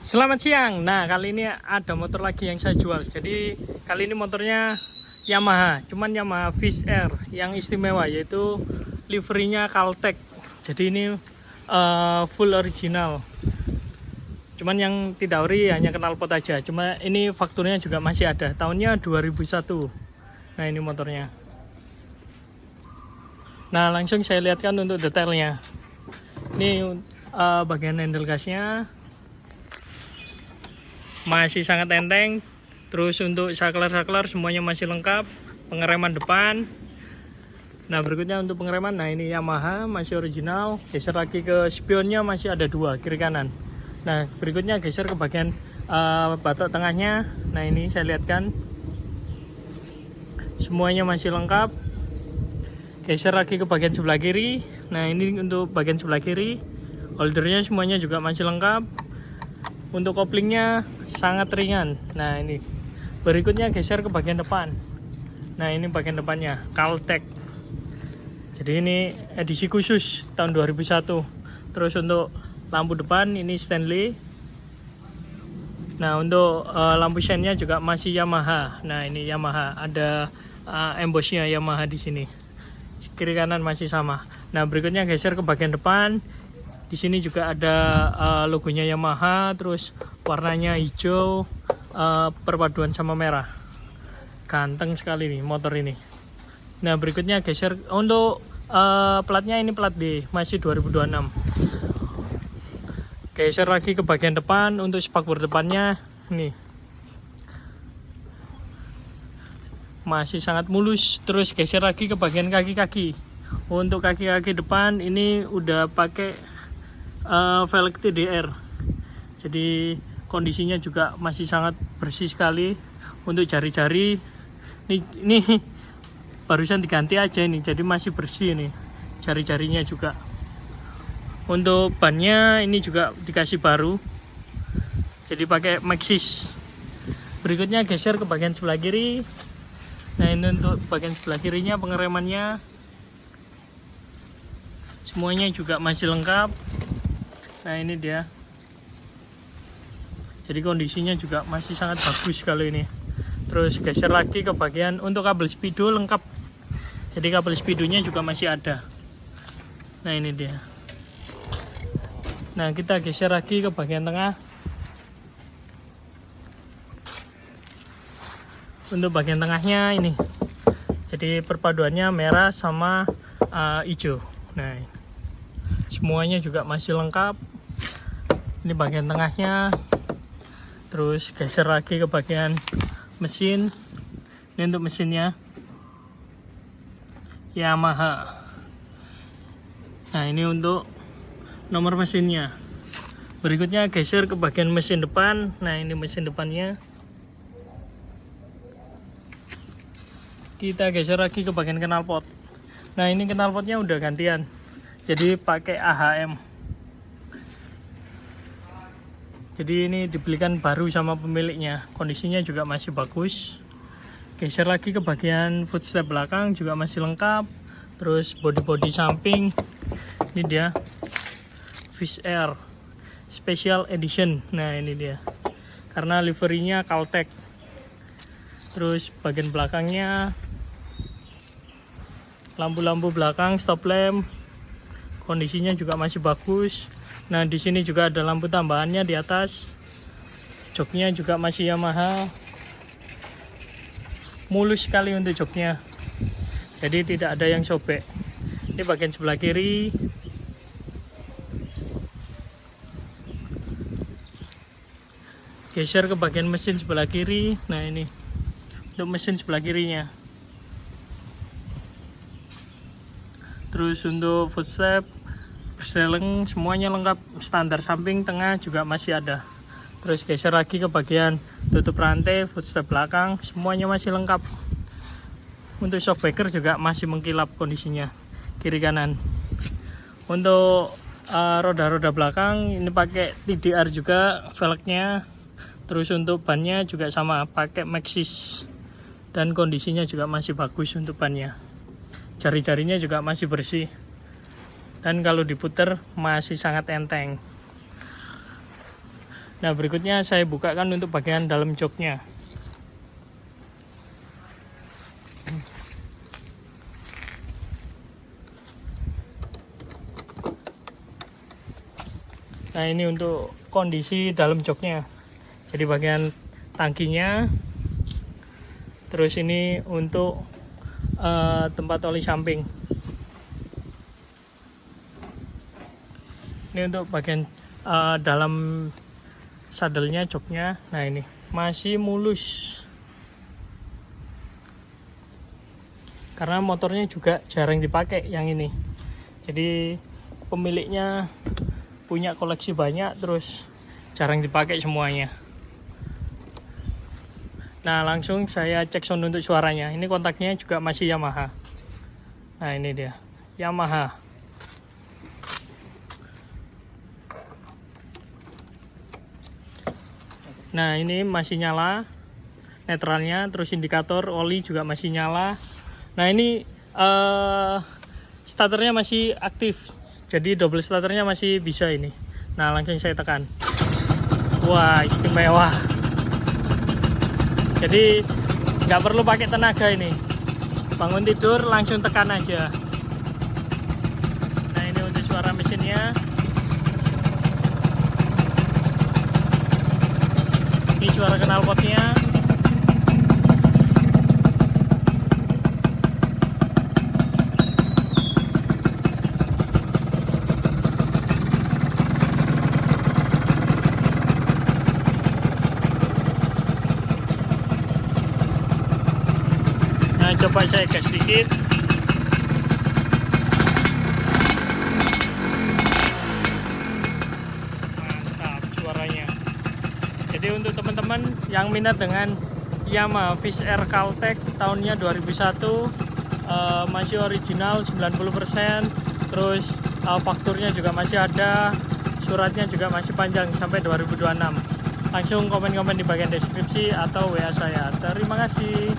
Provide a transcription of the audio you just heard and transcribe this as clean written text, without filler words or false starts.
Selamat siang. Nah, kali ini ada motor lagi yang saya jual. Jadi kali ini motornya Yamaha, cuman Yamaha Fish Air yang istimewa yaitu liverynya Caltech. Jadi ini full original. Cuman yang tidak ori hanya knalpot aja. Cuma ini fakturnya juga masih ada. Tahunnya 2001. Nah, ini motornya. Nah, langsung saya lihatkan untuk detailnya. Ini bagian handle gasnya masih sangat enteng. Terus untuk saklar semuanya masih lengkap. Pengereman depan. Nah, berikutnya untuk pengereman. Nah, ini Yamaha masih original. Geser lagi ke spionnya masih ada dua kiri kanan. Nah, berikutnya geser ke bagian batok tengahnya. Nah, ini saya lihatkan semuanya masih lengkap. Geser lagi ke bagian sebelah kiri. Nah, ini untuk bagian sebelah kiri. Holdernya semuanya juga masih lengkap. Untuk koplingnya sangat ringan. Nah, ini berikutnya geser ke bagian depan. Nah, ini bagian depannya Caltech. Jadi ini edisi khusus tahun 2001. Terus untuk lampu depan ini Stanley. Nah, untuk lampu seinnya juga masih Yamaha. Nah, ini Yamaha, ada embossnya Yamaha di sini. Kiri kanan masih sama. Nah, berikutnya geser ke bagian depan. Di sini juga ada logonya Yamaha, terus warnanya hijau, perpaduan sama merah. Ganteng sekali nih motor ini. Nah, berikutnya geser untuk platnya, ini plat D, masih 2026. Geser lagi ke bagian depan untuk spakbor depannya. Nih, masih sangat mulus. Terus geser lagi ke bagian kaki-kaki. Untuk kaki-kaki depan ini udah pakai velg TDR. Jadi kondisinya juga masih sangat bersih sekali. Untuk jari-jari ini barusan diganti aja ini, jadi masih bersih nih jari-jarinya juga. Untuk bannya ini juga dikasih baru, jadi pakai Maxxis. Berikutnya geser ke bagian sebelah kiri. Nah, ini untuk bagian sebelah kirinya pengeremannya semuanya juga masih lengkap. Nah, ini dia. Jadi kondisinya juga masih sangat bagus kalau ini. Terus geser lagi ke bagian untuk kabel speedo lengkap. Jadi kabel speedonya juga masih ada. Nah, ini dia. Nah, kita geser lagi ke bagian tengah. Untuk bagian tengahnya ini. Jadi perpaduannya merah sama hijau. Nah, semuanya juga masih lengkap. Ini bagian tengahnya. Terus geser lagi ke bagian mesin. Ini untuk mesinnya Yamaha. Nah, ini untuk nomor mesinnya. Berikutnya geser ke bagian mesin depan. Nah, ini mesin depannya. Kita geser lagi ke bagian knalpot. Nah, ini knalpotnya udah gantian. Jadi pakai AHM. Jadi ini dibelikan baru sama pemiliknya. Kondisinya juga masih bagus. Geser lagi ke bagian footstep belakang juga masih lengkap. Terus bodi-bodi samping. Ini dia Fish Air Special Edition. Nah, ini dia. Karena liverynya Caltech. Terus bagian belakangnya lampu-lampu belakang, stop lamp. Kondisinya juga masih bagus. Nah, di sini juga ada lampu tambahannya di atas. Joknya juga masih Yamaha. Mulus sekali untuk joknya. Jadi tidak ada yang sobek. Ini bagian sebelah kiri. Geser ke bagian mesin sebelah kiri. Nah, ini untuk mesin sebelah kirinya. Terus untuk footstep, persteleng semuanya lengkap, standar. Samping tengah juga masih ada. Terus geser lagi ke bagian tutup rantai, footstep belakang, semuanya masih lengkap. Untuk shockbreaker juga masih mengkilap kondisinya, kiri kanan. Untuk roda-roda belakang ini pakai TDR juga velgnya. Terus untuk bannya juga sama, pakai Maxxis. Dan kondisinya juga masih bagus untuk bannya. Jari-jarinya juga masih bersih. Dan kalau diputer masih sangat enteng. Nah, berikutnya saya bukakan untuk bagian dalam joknya. Nah, ini untuk kondisi dalam joknya. Jadi bagian tangkinya, terus ini untuk tempat oli samping. Ini untuk bagian dalam sadelnya, joknya. Nah, ini masih mulus karena motornya juga jarang dipakai yang ini. Jadi pemiliknya punya koleksi banyak, terus jarang dipakai semuanya. Nah, langsung saya cek sound untuk suaranya. Ini kontaknya juga masih Yamaha. Nah, ini dia Yamaha. Nah, ini masih nyala netralnya, terus indikator oli juga masih nyala. Nah, ini starternya masih aktif, jadi double starternya masih bisa ini. Nah, langsung saya tekan. Wah, istimewa. Jadi nggak perlu pakai tenaga ini, bangun tidur langsung tekan aja. Nah, ini untuk suara mesinnya. Ini suara knalpotnya. Nah, coba saya gas sedikit. Mantap suaranya. Jadi untuk teman-teman yang minat dengan Yamaha Fish Air Caltech tahunnya 2001, masih original 90%, terus fakturnya juga masih ada, suratnya juga masih panjang sampai 2026. Langsung komen-komen di bagian deskripsi atau WA saya. Terima kasih.